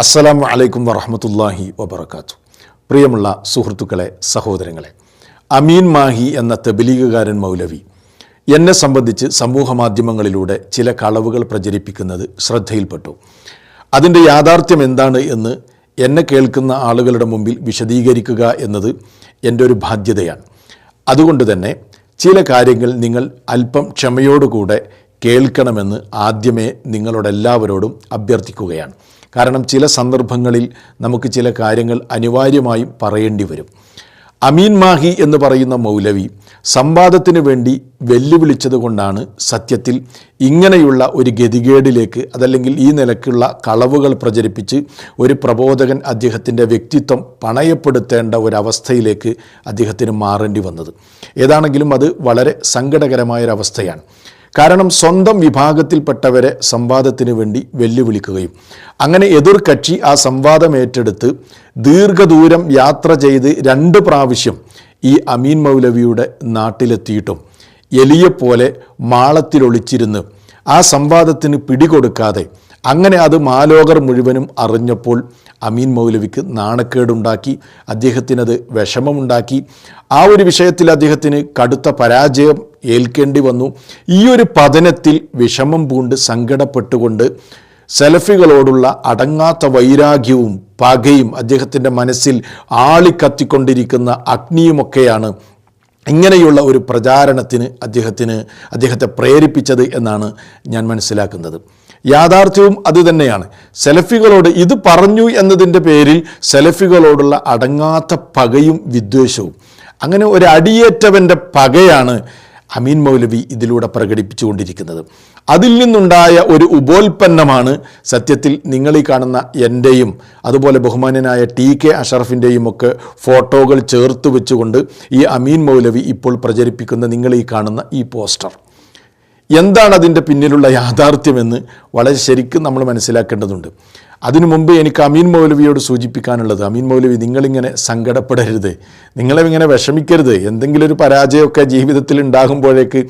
അസ്സലാമു അലൈക്കും വറഹ്മത്തുള്ളാഹി വബറകാതുഹു. പ്രിയമുള്ള സുഹൃത്തുക്കളെ, സഹോദരങ്ങളെ, അമീൻ മാഹി എന്ന തബ്ലീഗുകാരൻ മൗലവി എന്നെ സംബന്ധിച്ച് സമൂഹ മാധ്യമങ്ങളിലൂടെ ചില കളവുകൾ പ്രചരിപ്പിക്കുന്നത് ശ്രദ്ധയിൽപ്പെട്ടു. അതിൻ്റെ യാഥാർത്ഥ്യം എന്താണ് എന്ന് എന്നെ കേൾക്കുന്ന ആളുകളുടെ മുമ്പിൽ വിശദീകരിക്കുക എന്നത് എൻ്റെ ഒരു ബാധ്യതയാണ്. അതുകൊണ്ട് തന്നെ ചില കാര്യങ്ങൾ നിങ്ങൾ അല്പം ക്ഷമയോടുകൂടെ കേൾക്കണമെന്ന് ആദ്യമേ നിങ്ങളോടെല്ലാവരോടും അഭ്യർത്ഥിക്കുകയാണ്. കാരണം ചില സന്ദർഭങ്ങളിൽ നമുക്ക് ചില കാര്യങ്ങൾ അനിവാര്യമായും പറയേണ്ടി വരും. അമീൻ മാഹി എന്ന് പറയുന്ന മൗലവി സംവാദത്തിന് വേണ്ടി വെല്ലുവിളിച്ചത് കൊണ്ടാണ് സത്യത്തിൽ ഇങ്ങനെയുള്ള ഒരു ഗതികേടിലേക്ക്, അതല്ലെങ്കിൽ ഈ നിലക്കുള്ള കളവുകൾ പ്രചരിപ്പിച്ച് ഒരു പ്രബോധകൻ അദ്ദേഹത്തിൻ്റെ വ്യക്തിത്വം പണയപ്പെടുത്തേണ്ട ഒരവസ്ഥയിലേക്ക് അദ്ദേഹത്തിന് മാറേണ്ടി വന്നത്. ഏതാണെങ്കിലും അത് വളരെ സങ്കടകരമായൊരവസ്ഥയാണ്. കാരണം സ്വന്തം വിഭാഗത്തിൽപ്പെട്ടവരെ സംവാദത്തിന് വേണ്ടി വെല്ലുവിളിക്കുകയും അങ്ങനെ എതിർ കക്ഷി ആ സംവാദം ഏറ്റെടുത്ത് ദീർഘദൂരം യാത്ര ചെയ്ത് 2 പ്രാവശ്യം ഈ അമീൻ മൗലവിയുടെ നാട്ടിലെത്തിയിട്ടും എലിയെപ്പോലെ മാളത്തിലൊളിച്ചിരുന്ന് ആ സംവാദത്തിന് പിടികൊടുക്കാതെ അങ്ങനെ അത് മാലോകർ മുഴുവനും അറിഞ്ഞപ്പോൾ അമീൻ മൗലവിക്ക് നാണക്കേടുണ്ടാക്കി, അദ്ദേഹത്തിനത് വിഷമമുണ്ടാക്കി. ആ ഒരു വിഷയത്തിൽ അദ്ദേഹത്തിന് കടുത്ത പരാജയം ഏൽക്കേണ്ടി വന്നു. ഈ ഒരു പതനത്തിൽ വിഷമം പൂണ്ട് സങ്കടപ്പെട്ടുകൊണ്ട് സലഫികളോടുള്ള അടങ്ങാത്ത വൈരാഗ്യവും പകയും അദ്ദേഹത്തിൻ്റെ മനസ്സിൽ ആളിക്കത്തിക്കൊണ്ടിരിക്കുന്ന അഗ്നിയുമൊക്കെയാണ് ഇങ്ങനെയുള്ള ഒരു പ്രചാരണത്തിന് അദ്ദേഹത്തെ പ്രേരിപ്പിച്ചത് എന്നാണ് ഞാൻ മനസ്സിലാക്കുന്നത്. യാഥാർത്ഥ്യവും അതുതന്നെയാണ്. സലഫികളോട് ഇത് പറഞ്ഞു എന്നതിൻ്റെ പേരിൽ സലഫികളോടുള്ള അടങ്ങാത്ത പകയും വിദ്വേഷവും, അങ്ങനെ ഒരു അടിയേറ്റവൻ്റെ പകയാണ് അമീൻ മൗലവി ഇതിലൂടെ പ്രകടിപ്പിച്ചുകൊണ്ടിരിക്കുന്നത്. അതിൽ നിന്നുണ്ടായ ഒരു ഉപോൽപ്പന്നമാണ് സത്യത്തിൽ നിങ്ങളീ കാണുന്ന എൻ്റെയും അതുപോലെ ബഹുമാന്യനായ TK അഷറഫിൻ്റെയും ഒക്കെ ഫോട്ടോകൾ ചേർത്ത് വെച്ചുകൊണ്ട് ഈ അമീൻ മൗലവി ഇപ്പോൾ പ്രചരിപ്പിക്കുന്ന നിങ്ങളീ കാണുന്ന ഈ പോസ്റ്റർ. എന്താണ് അതിൻ്റെ പിന്നിലുള്ള യാഥാർത്ഥ്യമെന്ന് വളരെ ശരിക്കും നമ്മൾ മനസ്സിലാക്കേണ്ടതുണ്ട്. അതിനു മുമ്പ് എനിക്ക് അമീൻ മൗലവിയോട് സൂചിപ്പിക്കാനുള്ളത്, അമീൻ മൗലവി, നിങ്ങളിങ്ങനെ സങ്കടപ്പെടരുത്, നിങ്ങളിങ്ങനെ വിഷമിക്കരുത്. എന്തെങ്കിലും ഒരു പരാജയമൊക്കെ ജീവിതത്തിൽ ഉണ്ടാകുമ്പോഴേക്ക്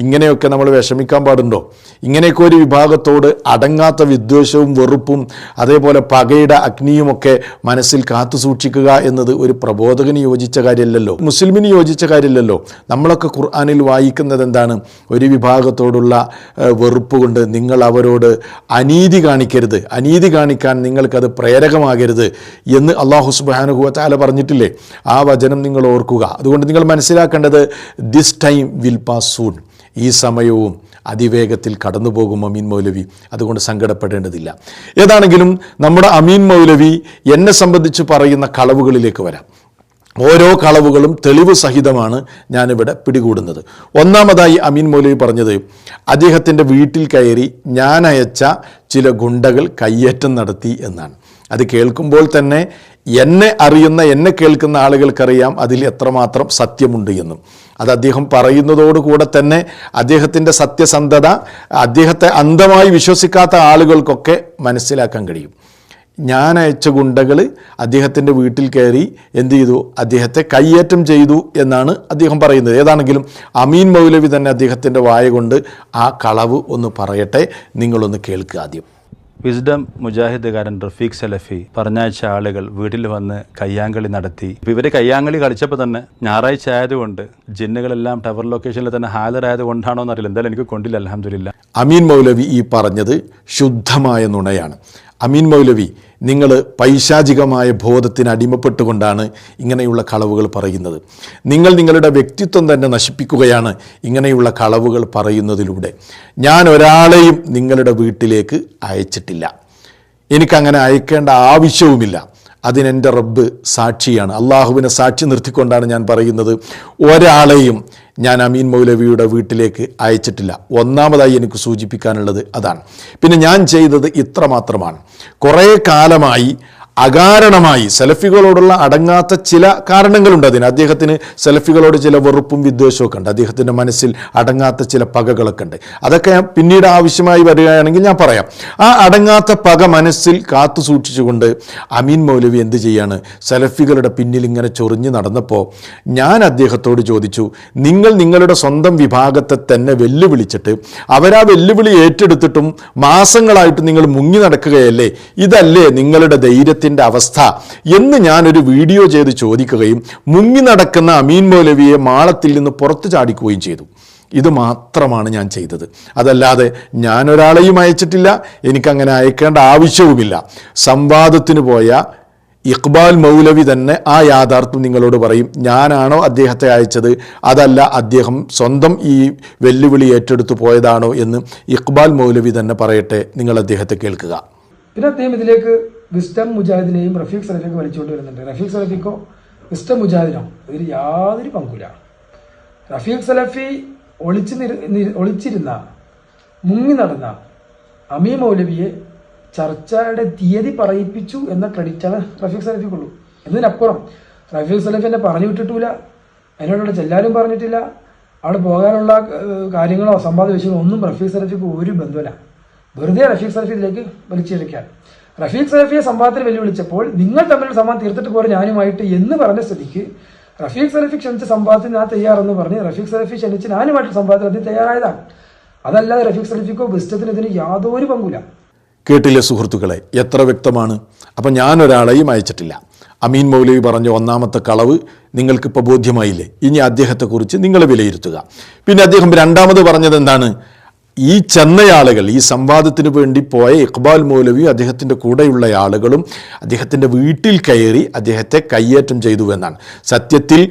ഇങ്ങനെയൊക്കെ നമ്മൾ വിഷമിക്കാൻ പാടുണ്ടോ? ഇങ്ങനെയൊക്കെ ഒരു വിഭാഗത്തോട് അടങ്ങാത്ത വിദ്വേഷവും വെറുപ്പും അതേപോലെ പകയുടെ അഗ്നിയുമൊക്കെ മനസ്സിൽ കാത്തു സൂക്ഷിക്കുക എന്നത് ഒരു പ്രബോധകന് യോജിച്ച കാര്യമല്ലല്ലോ, മുസ്ലിമിന് യോജിച്ച കാര്യമല്ലല്ലോ. നമ്മളൊക്കെ ഖുർആനിൽ വായിക്കുന്നത് എന്താണ്? ഒരു വിഭാഗത്തോടുള്ള വെറുപ്പ് കൊണ്ട് നിങ്ങൾ അവരോട് അനീതി കാണിക്കരുത്, അനീതി കാണിക്കാൻ നിങ്ങൾക്കത് പ്രേരകമാകരുത് എന്ന് അല്ലാഹു സുബ്ഹാനഹു വ തആല പറഞ്ഞിട്ടില്ലേ? ആ വചനം നിങ്ങൾ ഓർക്കുക. അതുകൊണ്ട് നിങ്ങൾ മനസ്സിലാക്കേണ്ടത് this time will pass soon, ഈ സമയവും അതിവേഗത്തിൽ കടന്നു പോകും അമീൻ മൗലവി. അതുകൊണ്ട് സങ്കടപ്പെടേണ്ടതില്ല. ഏതാണെങ്കിലും നമ്മുടെ അമീൻ മൗലവി എന്നെ സംബന്ധിച്ച് പറയുന്ന കളവുകളിലേക്ക് വരാം. ഓരോ കളവുകളും തെളിവ് സഹിതമാണ് ഞാനിവിടെ പിടികൂടുന്നത്. ഒന്നാമതായി അമീൻ മൗലവി പറഞ്ഞത് അദ്ദേഹത്തിൻ്റെ വീട്ടിൽ കയറി ഞാൻ അയച്ച ചില ഗുണ്ടകൾ കയ്യേറ്റം നടത്തി എന്നാണ്. അത് കേൾക്കുമ്പോൾ തന്നെ എന്നെ അറിയുന്ന, എന്നെ കേൾക്കുന്ന ആളുകൾക്കറിയാം അതിൽ എത്രമാത്രം സത്യമുണ്ട് എന്നും. അത് അദ്ദേഹം പറയുന്നതോടുകൂടെ തന്നെ അദ്ദേഹത്തിൻ്റെ സത്യസന്ധത അദ്ദേഹത്തെ അന്ധമായി വിശ്വസിക്കാത്ത ആളുകൾക്കൊക്കെ മനസ്സിലാക്കാൻ കഴിയും. ഞാൻ അയച്ച ഗുണ്ടകൾ അദ്ദേഹത്തിൻ്റെ വീട്ടിൽ കയറി എന്ത് ചെയ്തു? അദ്ദേഹത്തെ കയ്യേറ്റം ചെയ്തു എന്നാണ് അദ്ദേഹം പറയുന്നത്. ഏതാണെങ്കിലും അമീൻ മൗലവി തന്നെ അദ്ദേഹത്തിൻ്റെ വായ കൊണ്ട് ആ കളവ് ഒന്ന് പറയട്ടെ, നിങ്ങളൊന്ന് കേൾക്കുക ആദ്യം. വിസ്ഡം മുജാഹിദുകാരൻ റഫീഖ് സലഫി പറഞ്ഞയച്ച ആളുകൾ വീട്ടിൽ വന്ന് കയ്യാങ്കളി നടത്തി. ഇവർ കയ്യാങ്കളി കളിച്ചപ്പോൾ തന്നെ ഞായറാഴ്ച ആയതുകൊണ്ട് ജിന്നുകളെല്ലാം ടവർ ലൊക്കേഷനിൽ തന്നെ ഹാജരായത് കൊണ്ടാണോ എന്നറിയില്ല, എന്തായാലും എനിക്ക് കൊണ്ടില്ല, അൽഹംദുലില്ലാ. അമീൻ മൗലവി ഈ പറഞ്ഞത് ശുദ്ധമായ നുണയാണ്. അമീൻ മൗലവി, നിങ്ങൾ പൈശാചികമായ ബോധത്തിന് അടിമപ്പെട്ടുകൊണ്ടാണ് ഇങ്ങനെയുള്ള കളവുകൾ പറയുന്നത്. നിങ്ങൾ നിങ്ങളുടെ വ്യക്തിത്വം തന്നെ നശിപ്പിക്കുകയാണ് ഇങ്ങനെയുള്ള കളവുകൾ പറയുന്നതിലൂടെ. ഞാൻ ഒരാളെയും നിങ്ങളുടെ വീട്ടിലേക്ക് അയച്ചിട്ടില്ല, എനിക്കങ്ങനെ അയക്കേണ്ട ആവശ്യവുമില്ല. അതിനെൻ്റെ റബ്ബ് സാക്ഷിയാണ്. അള്ളാഹുവിനെ സാക്ഷി നിർത്തിക്കൊണ്ടാണ് ഞാൻ പറയുന്നത്. ഒരാളെയും ഞാൻ അമീൻ മൗലവിയുടെ വീട്ടിലേക്ക് അയച്ചിട്ടില്ല. ഒന്നാമതായി എനിക്ക് സൂചിപ്പിക്കാനുള്ളത് അതാണ്. പിന്നെ ഞാൻ ചെയ്തത് ഇത്ര മാത്രമാണ്. കുറേ കാലമായി അകാരണമായി സലഫികളോടുള്ള അടങ്ങാത്ത ചില കാരണങ്ങളുണ്ട്. അതിന് അദ്ദേഹത്തിന് സലഫികളോട് ചില വെറുപ്പും വിദ്വേഷമൊക്കെ ഉണ്ട്. അദ്ദേഹത്തിൻ്റെ മനസ്സിൽ അടങ്ങാത്ത ചില പകകളൊക്കെ ഉണ്ട്. അതൊക്കെ ഞാൻ പിന്നീട് ആവശ്യമായി വരികയാണെങ്കിൽ ഞാൻ പറയാം. ആ അടങ്ങാത്ത പക മനസ്സിൽ കാത്തു സൂക്ഷിച്ചുകൊണ്ട് അമീൻ മൗലവി എന്ത് ചെയ്യാണ്, സലഫികളുടെ പിന്നിൽ ഇങ്ങനെ ചൊറിഞ്ഞ് നടന്നപ്പോൾ ഞാൻ അദ്ദേഹത്തോട് ചോദിച്ചു, നിങ്ങൾ നിങ്ങളുടെ സ്വന്തം വിഭാഗത്തെ തന്നെ വെല്ലുവിളിച്ചിട്ട് അവരാ വെല്ലുവിളി ഏറ്റെടുത്തിട്ടും മാസങ്ങളായിട്ട് നിങ്ങൾ മുങ്ങി നടക്കുകയല്ലേ, ഇതല്ലേ നിങ്ങളുടെ ധൈര്യത്തിൻ്റെ അവസ്ഥ എന്ന് ഞാനൊരു വീഡിയോ ചെയ്ത് ചോദിക്കുകയും മുങ്ങി നടക്കുന്ന അമീൻ മൗലവിയെ മാളത്തിൽ നിന്ന് പുറത്തു ചാടിക്കുകയും ചെയ്തു. ഇത് മാത്രമാണ് ഞാൻ ചെയ്തത്. അതല്ലാതെ ഞാനൊരാളെയും അയച്ചിട്ടില്ല, എനിക്കങ്ങനെ അയക്കേണ്ട ആവശ്യവുമില്ല. സംവാദത്തിന് പോയ ഇഖ്ബാൽ മൗലവി തന്നെ ആ യാഥാർത്ഥ്യം നിങ്ങളോട് പറയും. ഞാനാണോ അദ്ദേഹത്തെ അയച്ചത്, അതല്ല അദ്ദേഹം സ്വന്തം ഈ വെല്ലുവിളി ഏറ്റെടുത്തു പോയതാണോ എന്ന് ഇഖ്ബാൽ മൗലവി തന്നെ പറയട്ടെ. നിങ്ങൾ അദ്ദേഹത്തെ കേൾക്കുക. പിന്നെ അദ്ദേഹം ഇതിലേക്ക് വിസ്ഡം മുജാഹിദിനെയും റഫീഖ് സലഫിയൊക്കെ വലിച്ചുകൊണ്ട് വരുന്നുണ്ട്. റഫീഖ് സലഫിക്കോ വിസ്ഡം മുജാഹിദിനോ ഇതിൽ യാതൊരു പങ്കുമില്ല. റഫീഖ് സലഫി ഒളിച്ചിരുന്ന മുങ്ങി നടന്ന അമീൻ മൗലവിയെ ചർച്ചയുടെ തീയതി പറയിപ്പിച്ചു എന്ന ക്രെഡിറ്റാണ് റഫീഖ് സലഫിക്കുള്ളൂ. എന്നതിനപ്പുറം റഫീഖ് സലഫി എന്നെ പറഞ്ഞു വിട്ടിട്ടില്ല, അതിനോട് ചെല്ലാനും പറഞ്ഞിട്ടില്ല, അവിടെ പോകാനുള്ള കാര്യങ്ങളോ സമ്പാദ്യ വിഷയമോ ഒന്നും റഫീഖ് സലഫിക്ക് ഒരു ബന്ധമില്ല. വെറുതെ റഫീഖ് സലഫി ഇതിലേക്ക് വലിച്ചിഴക്കാൻ. റഫീഖ് സലഫിയെ സംവാദത്തിൽ വെല്ലുവിളിച്ചപ്പോൾ നിങ്ങൾ തമ്മിൽ സംവാദം തീർത്തിട്ട് പോരെ ഞാനുമായിട്ട് എന്ന് പറഞ്ഞ സ്ഥിതിക്ക് റഫീഖ് സലഫി ക്ഷണിച്ച സംവാദത്തിന് ഞാൻ തയ്യാറെന്ന് പറഞ്ഞ് റഫീഖ് സലഫി ക്ഷണിച്ച് ഞാനുമായിട്ട് സംവാദത്തിൽ അതിന് തയ്യാറായതാണ്. അതല്ലാതെ റഫീഖ് സലഫിക്കോ വിസ്ഡത്തിന് ഇതിന് യാതൊരു പങ്കുമില്ല. കേട്ടില്ലേ സുഹൃത്തുക്കളെ, എത്ര വ്യക്തമാണ്. അപ്പം ഞാനൊരാളെയും അയച്ചിട്ടില്ല. അമീൻ മൗലവി പറഞ്ഞ ഒന്നാമത്തെ കളവ് നിങ്ങൾക്കിപ്പോൾ ബോധ്യമായില്ലേ. ഇനി അദ്ദേഹത്തെക്കുറിച്ച് നിങ്ങൾ വിലയിരുത്തുക. പിന്നെ അദ്ദേഹം രണ്ടാമത് പറഞ്ഞത് എന്താണ്, ഈ ചെന്നയാളുകൾ, ഈ സംവാദത്തിന് വേണ്ടി പോയ ഇഖ്ബാൽ മൗലവി അദ്ദേഹത്തിൻ്റെ കൂടെയുള്ള ആളുകളും അദ്ദേഹത്തിൻ്റെ വീട്ടിൽ കയറി അദ്ദേഹത്തെ കയ്യേറ്റം ചെയ്തു എന്നാണ്. സത്യത്തിൽ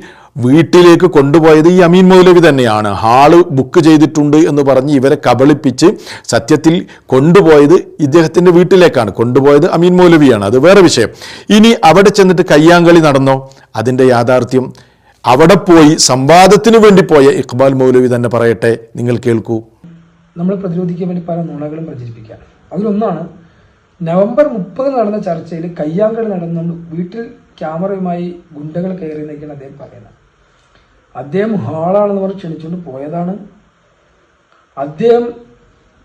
വീട്ടിലേക്ക് കൊണ്ടുപോയത് ഈ അമീൻ മൗലവി തന്നെയാണ്. ഹാള് ബുക്ക് ചെയ്തിട്ടുണ്ട് എന്ന് പറഞ്ഞ് ഇവരെ കബളിപ്പിച്ച് സത്യത്തിൽ കൊണ്ടുപോയത് ഇദ്ദേഹത്തിൻ്റെ വീട്ടിലേക്കാണ്. കൊണ്ടുപോയത് അമീൻ മൗലവിയാണ്, അത് വേറെ വിഷയം. ഇനി അവിടെ ചെന്നിട്ട് കയ്യാങ്കളി നടന്നോ, അതിൻ്റെ യാഥാർത്ഥ്യം അവിടെ പോയി സംവാദത്തിന് വേണ്ടി പോയ ഇഖ്ബാൽ മൗലവി തന്നെ പറയട്ടെ, നിങ്ങൾ കേൾക്കൂ. നമ്മൾ പ്രതിരോധിക്കാൻ വേണ്ടി പല നുണകളും പ്രചരിപ്പിക്കുകയാണ്. അതിലൊന്നാണ് നവംബർ 30 നടന്ന ചർച്ചയിൽ കയ്യാങ്കളി നടന്നു വീട്ടിൽ ക്യാമറയുമായി ഗുണ്ടകൾ കയറി എന്നൊക്കെയാണ് അദ്ദേഹം പറയുന്നത്. അദ്ദേഹം ഹാളാണെന്ന് പറഞ്ഞ് ക്ഷണിച്ചുകൊണ്ട് പോയതാണ്. അദ്ദേഹം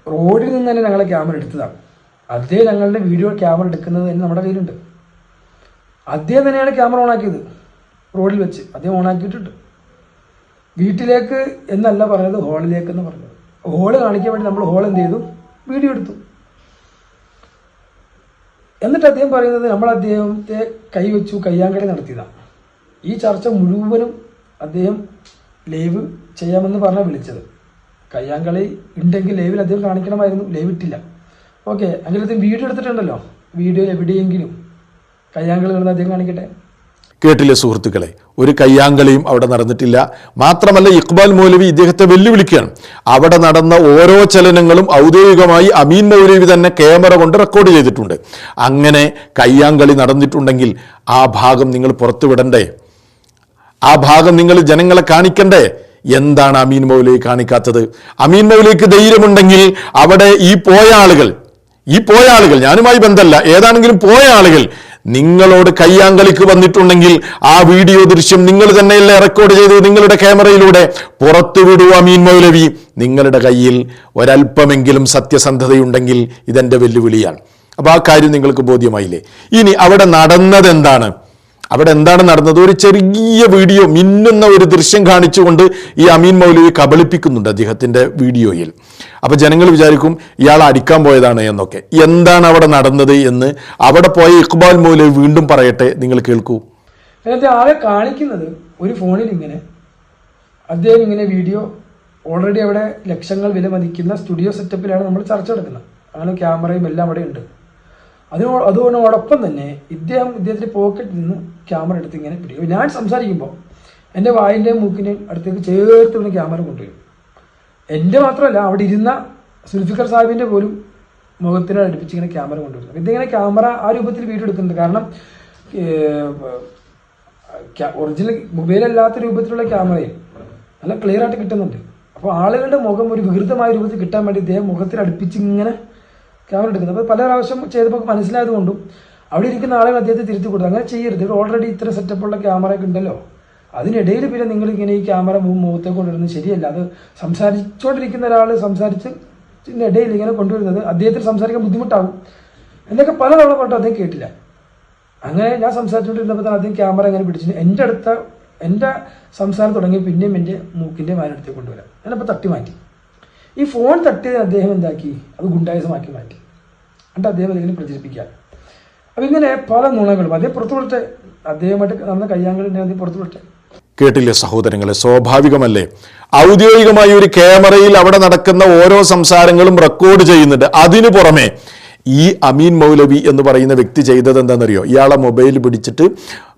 റോഡിൽ നിന്ന് തന്നെ ഞങ്ങളെ ക്യാമറ എടുത്തതാണ്. അദ്ദേഹം ഞങ്ങളുടെ വീഡിയോ ക്യാമറ എടുക്കുന്നത് തന്നെ നമ്മുടെ കയ്യിലുണ്ട്. അദ്ദേഹം തന്നെയാണ് ക്യാമറ ഓണാക്കിയത്. റോഡിൽ വെച്ച് അദ്ദേഹം ഓണാക്കിയിട്ടുണ്ട്. വീട്ടിലേക്ക് എന്നല്ല പറഞ്ഞത്, ഹാളിലേക്ക് എന്ന് പറഞ്ഞത്. ഹോള് കാണിക്കാൻ വേണ്ടി നമ്മൾ ഹോൾ എന്ത് ചെയ്തു, വീഡിയോ എടുത്തു. എന്നിട്ട് അദ്ദേഹം പറയുന്നത് നമ്മൾ അദ്ദേഹത്തെ കൈവച്ചു കയ്യാങ്കളി നടത്തിയതാണ്. ഈ ചർച്ച മുഴുവനും അദ്ദേഹം ലൈവ് ചെയ്യാമെന്ന് പറഞ്ഞാൽ വിളിച്ചത്. കയ്യാങ്കളി ഉണ്ടെങ്കിൽ ലൈവിൽ അദ്ദേഹം കാണിക്കണമായിരുന്നു, ലൈവ് ഇട്ടില്ല. ഓക്കെ, അങ്ങനെ അദ്ദേഹം വീഡിയോ എടുത്തിട്ടുണ്ടല്ലോ, വീഡിയോ എവിടെയെങ്കിലും കയ്യാങ്കളി നടന്ന് അദ്ദേഹം കാണിക്കട്ടെ. കേട്ടില്ലേ സുഹൃത്തുക്കളെ, ഒരു കയ്യാങ്കളിയും അവിടെ നടന്നിട്ടില്ല. മാത്രമല്ല ഇഖ്ബാൽ മൗലവി ഇദ്ദേഹത്തെ വെല്ലുവിളിക്കുകയാണ്. അവിടെ നടന്ന ഓരോ ചലനങ്ങളും ഔദ്യോഗികമായി അമീൻ മൗലവി തന്നെ ക്യാമറ കൊണ്ട് റെക്കോർഡ് ചെയ്തിട്ടുണ്ട്. അങ്ങനെ കയ്യാങ്കളി നടന്നിട്ടുണ്ടെങ്കിൽ ആ ഭാഗം നിങ്ങൾ പുറത്തുവിടണ്ടേ? ആ ഭാഗം നിങ്ങൾ ജനങ്ങളെ കാണിക്കണ്ടേ? എന്താണ് അമീൻ മൗലവി കാണിക്കാത്തത്? അമീൻ മൗലവിക്ക് ധൈര്യമുണ്ടെങ്കിൽ അവിടെ ഈ പോയ ആളുകൾ ഞാനുമായി ബന്ധമല്ല, ഏതാണെങ്കിലും പോയ ആളുകൾ നിങ്ങളോട് കയ്യാങ്കളിക്ക് വന്നിട്ടുണ്ടെങ്കിൽ ആ വീഡിയോ ദൃശ്യം നിങ്ങൾ തന്നെയല്ലേ റെക്കോർഡ് ചെയ്ത് നിങ്ങളുടെ ക്യാമറയിലൂടെ പുറത്തുവിടൂ. അമീൻ മൗലവി, നിങ്ങളുടെ കയ്യിൽ ഒരല്പമെങ്കിലും സത്യസന്ധതയുണ്ടെങ്കിൽ ഇതെൻ്റെ വെല്ലുവിളിയാണ്. അപ്പോൾ ആ കാര്യം നിങ്ങൾക്ക് ബോധ്യമായില്ലേ? ഇനി അവിടെ നടന്നത് എന്താണ്? അവിടെ എന്താണ് നടന്നത്? ഒരു ചെറിയ വീഡിയോ, മിന്നുന്ന ഒരു ദൃശ്യം കാണിച്ചുകൊണ്ട് ഈ അമീൻ മൗലവി കബളിപ്പിക്കുന്നുണ്ട് അദ്ദേഹത്തിൻ്റെ വീഡിയോയിൽ. അപ്പോൾ ജനങ്ങൾ വിചാരിക്കും ഇയാൾ അടിക്കാൻ പോയതാണ് എന്നൊക്കെ. എന്താണ് അവിടെ നടന്നത് എന്ന് അവിടെ പോയ ഇഖ്ബാൽ മൗലവി വീണ്ടും പറയട്ടെ, നിങ്ങൾ കേൾക്കൂ. അതിനകത്ത് ആകെ കാണിക്കുന്നത് ഒരു ഫോണിൽ ഇങ്ങനെ അദ്ദേഹം ഇങ്ങനെ വീഡിയോ, ഓൾറെഡി അവിടെ ലക്ഷങ്ങൾ വില മതിക്കുന്ന സ്റ്റുഡിയോ സെറ്റപ്പിലാണ് നമ്മൾ ചർച്ച നടക്കുന്നത്. അങ്ങനെ ക്യാമറയും എല്ലാം അവിടെ ഉണ്ട്. അതോടൊപ്പം തന്നെ ഇദ്ദേഹത്തിൻ്റെ പോക്കറ്റിൽ നിന്ന് ക്യാമറ എടുത്ത് ഇങ്ങനെ പിടിക്കും. ഞാൻ സംസാരിക്കുമ്പോൾ എൻ്റെ വായിൻ്റെയും മൂക്കിൻ്റെയും അടുത്തേക്ക് ചേർത്ത് ഇങ്ങനെ ക്യാമറ കൊണ്ടുവരും. എൻ്റെ മാത്രമല്ല, അവിടെ ഇരുന്ന സുൽഫിക്കർ സാഹിബിൻ്റെ പോലും മുഖത്തിനെ അടുപ്പിച്ച് ഇങ്ങനെ ക്യാമറ കൊണ്ടുവരുന്നത്. ഇതിങ്ങനെ ക്യാമറ ആ രൂപത്തിൽ വീഡിയോ എടുക്കുന്നുണ്ട്. കാരണം ഒറിജിനൽ മൊബൈലല്ലാത്ത രൂപത്തിലുള്ള ക്യാമറയും നല്ല ക്ലിയർ ആയിട്ട് കിട്ടുന്നുണ്ട്. അപ്പോൾ ആളുകളുടെ മുഖം ഒരു വികൃതമായ രൂപത്തിൽ കിട്ടാൻ വേണ്ടി ഇദ്ദേഹം മുഖത്തിൽ അടുപ്പിച്ച് ഇങ്ങനെ ക്യാമറ എടുക്കുന്നത്. അപ്പോൾ പല പ്രാവശ്യം ചെയ്തപ്പോൾ മനസ്സിലായതുകൊണ്ടും അവിടെ ഇരിക്കുന്ന ആളുകൾ അദ്ദേഹത്തെ തിരുത്തി കൊടുത്തു. അങ്ങനെ ചെയ്യരുത്. ഇവിടെ ഓൾറെഡി ഇത്ര സെറ്റപ്പുള്ള ക്യാമറയൊക്കെ ഉണ്ടല്ലോ, അതിനിടയിൽ പിന്നെ നിങ്ങൾ ഇങ്ങനെ ഈ ക്യാമറ മുഖത്തെ കൊണ്ടുവരുന്നത് ശരിയല്ല. അത് സംസാരിച്ചുകൊണ്ടിരിക്കുന്ന ഒരാൾ സംസാരിച്ച് ഇടയിൽ ഇങ്ങനെ കൊണ്ടുവരുന്നത് അദ്ദേഹത്തിന് സംസാരിക്കാൻ ബുദ്ധിമുട്ടാകും എന്നൊക്കെ പലതവണ പറഞ്ഞിട്ട് അദ്ദേഹം കേട്ടില്ല. അങ്ങനെ ഞാൻ സംസാരിച്ചുകൊണ്ടിരുന്നപ്പോൾ തന്നെ അദ്ദേഹം ക്യാമറ എങ്ങനെ പിടിച്ചു എൻ്റെ സംസാരം തുടങ്ങി പിന്നെയും എൻ്റെ മൂക്കിൻ്റെ മാനടുത്തേക്ക് കൊണ്ടുവരാം. ഞാനപ്പോൾ തട്ടി മാറ്റി. ഈ ഫോൺ തട്ടിയതിന് അദ്ദേഹം എന്താക്കി, അത് ഗുണ്ടായിസമാക്കി മാറ്റി. എന്നിട്ട് അദ്ദേഹം അതിങ്ങനെ പ്രചരിപ്പിക്കുക. അപ്പം ഇങ്ങനെ പല നുണകളും അദ്ദേഹം പുറത്തു വിടട്ടെ, അദ്ദേഹമായിട്ട് നടന്ന കയ്യാങ്കളി അദ്ദേഹം പുറത്തു വിടട്ടെ. കേട്ടില്ലേ സഹോദരങ്ങളെ, സ്വാഭാവികമല്ലേ? ഔദ്യോഗികമായി ഒരു ക്യാമറയിൽ അവിടെ നടക്കുന്ന ഓരോ സംസാരങ്ങളും റെക്കോർഡ് ചെയ്യുന്നുണ്ട്. അതിനു പുറമെ ഈ അമീൻ മൗലവി എന്ന് പറയുന്ന വ്യക്തി ചെയ്തത് എന്താണെന്നറിയോ? ഇയാളെ മൊബൈൽ പിടിച്ചിട്ട്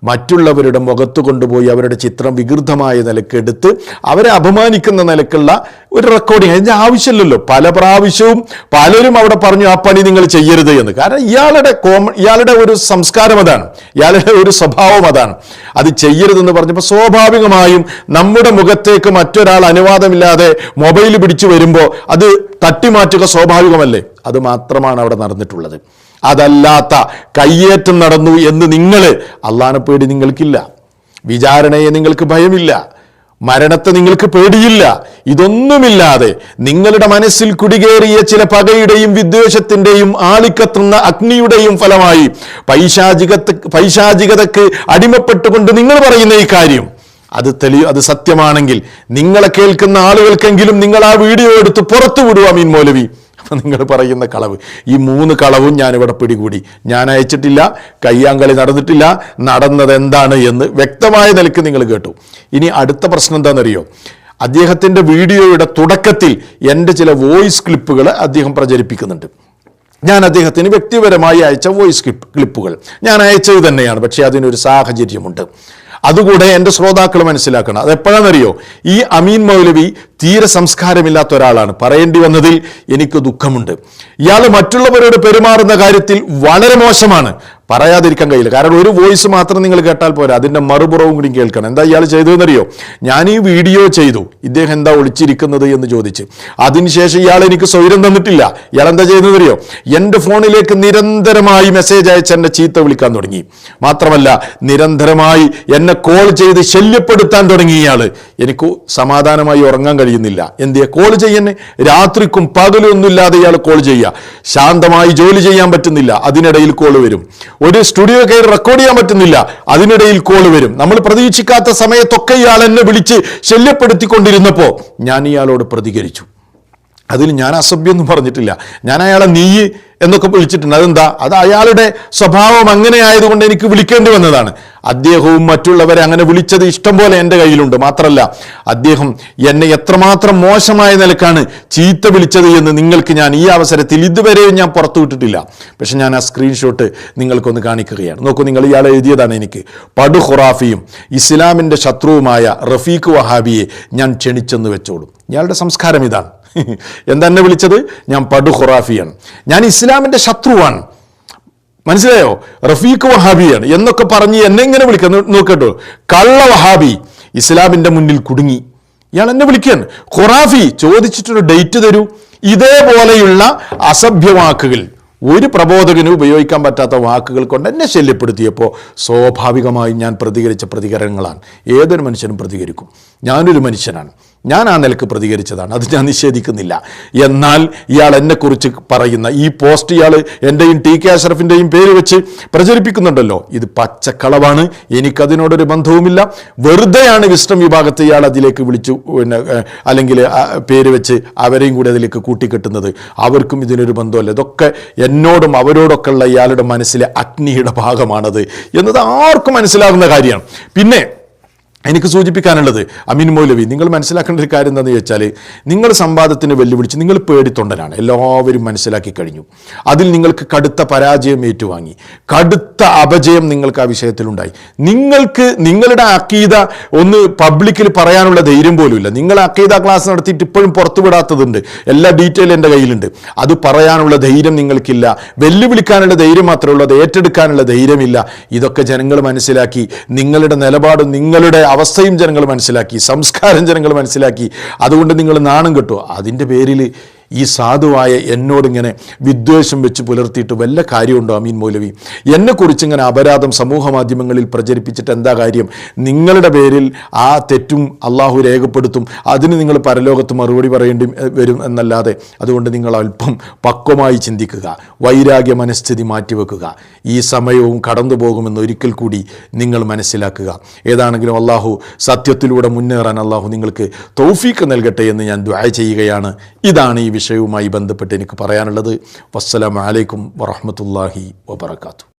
മറ്റുള്ളവരുടെ മുഖത്ത് കൊണ്ടുപോയി അവരുടെ ചിത്രം വികൃതമായ നിലക്കെടുത്ത് അവരെ അപമാനിക്കുന്ന നിലക്കുള്ള ഒരു റെക്കോർഡിങ്. അതിൻ്റെ ആവശ്യമില്ലല്ലോ. പല പ്രാവശ്യവും പലരും അവിടെ പറഞ്ഞു ആ പണി നിങ്ങൾ ചെയ്യരുത് എന്ന്. കാരണം ഇയാളുടെ ഒരു സംസ്കാരം അതാണ്, ഇയാളുടെ ഒരു സ്വഭാവം അതാണ്. അത് ചെയ്യരുതെന്ന് പറഞ്ഞപ്പോൾ സ്വാഭാവികമായും നമ്മുടെ മുഖത്തേക്ക് മറ്റൊരാൾ അനുവാദമില്ലാതെ മൊബൈൽ പിടിച്ചു വരുമ്പോൾ അത് തട്ടിമാറ്റുക സ്വാഭാവികമല്ലേ? അത് മാത്രമാണ് അവിടെ നടന്നിട്ടുള്ളത്. അതല്ലാത്ത കയ്യേറ്റം നടന്നു എന്ന് നിങ്ങൾ, അള്ളാഹനെ പേടി നിങ്ങൾക്കില്ല, വിചാരണയെ നിങ്ങൾക്ക് ഭയമില്ല, മരണത്തെ നിങ്ങൾക്ക് പേടിയില്ല. ഇതൊന്നുമില്ലാതെ നിങ്ങളുടെ മനസ്സിൽ കുടികേറിയ ചില പകയുടെയും വിദ്വേഷത്തിന്റെയും ആളിക്കത്തുന്ന അഗ്നിയുടെയും ഫലമായി പൈശാചികതക്ക് അടിമപ്പെട്ടുകൊണ്ട് നിങ്ങൾ പറയുന്ന ഈ കാര്യം അത് സത്യമാണെങ്കിൽ നിങ്ങളെ കേൾക്കുന്ന ആളുകൾക്കെങ്കിലും നിങ്ങൾ ആ വീഡിയോ എടുത്ത് പുറത്തു വിടുക അമീൻ മൗലവി. അപ്പം നിങ്ങൾ പറയുന്ന കളവ്, ഈ 3 കളവും ഞാനിവിടെ പിടികൂടി. ഞാൻ അയച്ചിട്ടില്ല, കയ്യാങ്കളി നടന്നിട്ടില്ല, നടന്നത് എന്താണ് എന്ന് വ്യക്തമായ നിലയ്ക്ക് നിങ്ങൾ കേട്ടു. ഇനി അടുത്ത പ്രശ്നം എന്താണെന്നറിയോ? അദ്ദേഹത്തിൻ്റെ വീഡിയോയുടെ തുടക്കത്തിൽ എൻ്റെ ചില വോയിസ് ക്ലിപ്പുകൾ അദ്ദേഹം പ്രചരിപ്പിക്കുന്നുണ്ട്. ഞാൻ അദ്ദേഹത്തിന് വ്യക്തിപരമായി അയച്ച വോയിസ് ക്ലിപ്പുകൾ ഞാൻ അയച്ചത് തന്നെയാണ്. പക്ഷേ അതിനൊരു സാഹചര്യമുണ്ട്. അതുകൂടെ എൻ്റെ ശ്രോതാക്കൾ മനസ്സിലാക്കണം. അതെപ്പോഴാണെന്നറിയോ? ഈ അമീൻ മൗലവി തീരെ സംസ്കാരമില്ലാത്ത ഒരാളാണ്. പറയേണ്ടി വന്നതിൽ എനിക്ക് ദുഃഖമുണ്ട്. ഇയാൾ മറ്റുള്ളവരോട് പെരുമാറുന്ന കാര്യത്തിൽ വളരെ മോശമാണ്. പറയാതിരിക്കാൻ കഴിയില്ല. കാരണം ഒരു വോയിസ് മാത്രം നിങ്ങൾ കേട്ടാൽ പോരാ, അതിൻ്റെ മറുപുറവും കൂടി കേൾക്കണം. എന്താ ഇയാൾ ചെയ്തതെന്നറിയോ? ഞാൻ ഈ വീഡിയോ ചെയ്തു, ഇദ്ദേഹം എന്താ ഒളിച്ചിരിക്കുന്നത് എന്ന് ചോദിച്ച്. അതിനുശേഷം ഇയാൾ എനിക്ക് സ്വൈരം തന്നിട്ടില്ല. ഇയാൾ എന്താ ചെയ്തതെന്നറിയോ? എൻ്റെ ഫോണിലേക്ക് നിരന്തരമായി മെസ്സേജ് അയച്ച് എന്നെ ചീത്ത വിളിക്കാൻ തുടങ്ങി. മാത്രമല്ല നിരന്തരമായി എന്നെ കോൾ ചെയ്ത് ശല്യപ്പെടുത്താൻ തുടങ്ങി ഇയാൾ. എനിക്ക് സമാധാനമായി ഉറങ്ങാൻ കഴിയുന്നില്ല. എന്തിയെ കോൾ ചെയ്യുന്നേ? രാത്രിക്കും പകലും ഒന്നുമില്ലാതെ ഇയാൾ കോൾ ചെയ്യുക. ശാന്തമായി ജോലി ചെയ്യാൻ പറ്റുന്നില്ല, അതിനിടയിൽ കോൾ വരും. ഒരു സ്റ്റുഡിയോ കയറി റെക്കോർഡ് ചെയ്യാൻ പറ്റുന്നില്ല, അതിനിടയിൽ കോൾ വരും. നമ്മൾ പ്രതീക്ഷിക്കാത്ത സമയത്തൊക്കെ ഇയാൾ എന്നെ വിളിച്ച് ശല്യപ്പെടുത്തിക്കൊണ്ടിരുന്നപ്പോൾ ഞാൻ ഇയാളോട് പ്രതികരിച്ചു. അതിൽ ഞാൻ അസഭ്യമൊന്നും പറഞ്ഞിട്ടില്ല. ഞാൻ അയാളെ നീ എന്നൊക്കെ വിളിച്ചിട്ടുണ്ട്. അതെന്താ? അത് അയാളുടെ സ്വഭാവം അങ്ങനെ ആയതുകൊണ്ട് എനിക്ക് വിളിക്കേണ്ടി വന്നതാണ്. അദ്ദേഹവും മറ്റുള്ളവരെ അങ്ങനെ വിളിച്ചത് ഇഷ്ടം പോലെ എൻ്റെ കയ്യിലുണ്ട്. മാത്രമല്ല അദ്ദേഹം എന്നെ എത്രമാത്രം മോശമായ നിലക്കാണ് ചീത്ത വിളിച്ചത് എന്ന് നിങ്ങൾക്ക് ഞാൻ ഈ അവസരത്തിൽ ഇതുവരെയും ഞാൻ പുറത്തു വിട്ടിട്ടില്ല. പക്ഷെ ഞാൻ ആ സ്ക്രീൻഷോട്ട് നിങ്ങൾക്കൊന്ന് കാണിക്കുകയാണ്. നോക്കൂ, നിങ്ങൾ ഇയാൾ എഴുതിയതാണ്. എനിക്ക് പടു ഖുറാഫിയും ഇസ്ലാമിൻ്റെ ശത്രുവുമായ റഫീഖ് വഹാബിയെ ഞാൻ ക്ഷണിച്ചെന്ന് വെച്ചോളും. ഇയാളുടെ സംസ്കാരം ഇതാണ്. എന്തെന്നെ വിളിച്ചത്? ഞാൻ പടു ഖുറാഫിയാണ്, ഞാൻ ഇസ്ലാമിൻ്റെ ശത്രുവാണ്, മനസ്സിലായോ, റഫീഖ് വഹാബിയാണ് എന്നൊക്കെ പറഞ്ഞ് എന്നെ ഇങ്ങനെ വിളിക്കുന്നു. നോക്കട്ടോ, കള്ള വഹാബി, ഇസ്ലാമിൻ്റെ മുന്നിൽ കുടുങ്ങി. ഇയാൾ എന്നെ വിളിക്കുകയാണ് ഖുറാഫി. ചോദിച്ചിട്ടൊരു ഡേറ്റ് തരൂ. ഇതേപോലെയുള്ള അസഭ്യവാക്കുകൾ, ഒരു പ്രബോധകനും ഉപയോഗിക്കാൻ പറ്റാത്ത വാക്കുകൾ കൊണ്ട് എന്നെ ശല്യപ്പെടുത്തിയപ്പോൾ സ്വാഭാവികമായും ഞാൻ പ്രതികരിച്ച പ്രതികരണങ്ങളാണ്. ഏതൊരു മനുഷ്യനും പ്രതികരിക്കും. ഞാനൊരു മനുഷ്യനാണ്, ഞാൻ ആ നിലക്ക് പ്രതികരിച്ചതാണ്, അത് ഞാൻ നിഷേധിക്കുന്നില്ല. എന്നാൽ ഇയാൾ എന്നെക്കുറിച്ച് പറയുന്ന ഈ പോസ്റ്റ് ഇയാൾ എൻ്റെയും ടി കെ അഷ്റഫിൻ്റെയും പേര് വെച്ച് പ്രചരിപ്പിക്കുന്നുണ്ടല്ലോ, ഇത് പച്ചക്കളവാണ്. എനിക്കതിനോടൊരു ബന്ധവുമില്ല. വെറുതെയാണ് വിസ്ഡം വിഭാഗത്തെ ഇയാൾ അതിലേക്ക് വിളിച്ചു അല്ലെങ്കിൽ പേര് വെച്ച് അവരെയും കൂടി അതിലേക്ക് കൂട്ടിക്കെട്ടുന്നത്. അവർക്കും ഇതിനൊരു ബന്ധമല്ല. ഇതൊക്കെ എന്നോടും അവരോടൊക്കെ ഉള്ള ഇയാളുടെ മനസ്സിലെ അഗ്നിയുടെ ഭാഗമാണത് എന്നത് ആർക്കും മനസ്സിലാകുന്ന കാര്യമാണ്. പിന്നെ എനിക്ക് സൂചിപ്പിക്കാനുള്ളത്, അമീൻ മൗലവി, നിങ്ങൾ മനസ്സിലാക്കേണ്ട ഒരു കാര്യം എന്താണെന്ന് ചോദിച്ചാൽ, നിങ്ങൾ സംവാദത്തിന് വെല്ലുവിളിച്ച് നിങ്ങൾ പേടിത്തൊണ്ടനാണ്, എല്ലാവരും മനസ്സിലാക്കി കഴിഞ്ഞു. അതിൽ നിങ്ങൾക്ക് കടുത്ത പരാജയം ഏറ്റുവാങ്ങി, കടുത്ത അപജയം നിങ്ങൾക്ക് ആ വിഷയത്തിലുണ്ടായി. നിങ്ങൾക്ക് നിങ്ങളുടെ അക്കീദ ഒന്ന് പബ്ലിക്കിൽ പറയാനുള്ള ധൈര്യം പോലുമില്ല. നിങ്ങൾ അക്കീദ ക്ലാസ് നടത്തിയിട്ട് ഇപ്പോഴും പുറത്തു വിടാത്തതുണ്ട്, എല്ലാ ഡീറ്റെയിൽ എൻ്റെ കയ്യിലുണ്ട്. അത് പറയാനുള്ള ധൈര്യം നിങ്ങൾക്കില്ല. വെല്ലുവിളിക്കാനുള്ള ധൈര്യം മാത്രമേ ഉള്ളൂ, അത് ഏറ്റെടുക്കാനുള്ള ധൈര്യമില്ല. ഇതൊക്കെ ജനങ്ങൾ മനസ്സിലാക്കി. നിങ്ങളുടെ നിലപാടും നിങ്ങളുടെ അവസ്ഥയും ജനങ്ങൾ മനസ്സിലാക്കി, സംസ്കാരം ജനങ്ങൾ മനസ്സിലാക്കി. അതുകൊണ്ട് നിങ്ങൾ നാണം കെട്ടു. അതിൻ്റെ പേരിൽ ഈ സാധുവായ എന്നോടിങ്ങനെ വിദ്വേഷം വെച്ച് പുലർത്തിയിട്ട് വല്ല കാര്യമുണ്ടോ അമീൻ മൗലവി? എന്നെക്കുറിച്ച് ഇങ്ങനെ അപരാധം സമൂഹ മാധ്യമങ്ങളിൽ പ്രചരിപ്പിച്ചിട്ട് എന്താ കാര്യം? നിങ്ങളുടെ പേരിൽ ആ തെറ്റും അള്ളാഹു രേഖപ്പെടുത്തും, അതിന് നിങ്ങൾ പരലോകത്ത് മറുപടി പറയേണ്ടി വരും എന്നല്ലാതെ. അതുകൊണ്ട് നിങ്ങൾ അല്പം പക്വമായി ചിന്തിക്കുക, വൈരാഗ്യ മനസ്ഥിതി മാറ്റിവെക്കുക. ഈ സമയവും കടന്നു പോകുമെന്ന് ഒരിക്കൽ കൂടി നിങ്ങൾ മനസ്സിലാക്കുക. ഏതാണെങ്കിലും അള്ളാഹു സത്യത്തിലൂടെ മുന്നേറാൻ അള്ളാഹു നിങ്ങൾക്ക് തൗഫീഖ് നൽകട്ടെ എന്ന് ഞാൻ ദുആ ചെയ്യുകയാണ്. ഇതാണ് ഈ വിഷയവുമായി ബന്ധപ്പെട്ട് എനിക്ക് പറയാനുള്ളത്. വസ്സലാമു അലൈക്കും വറഹ്മത്തുള്ളാഹി വബറകാതുഹു.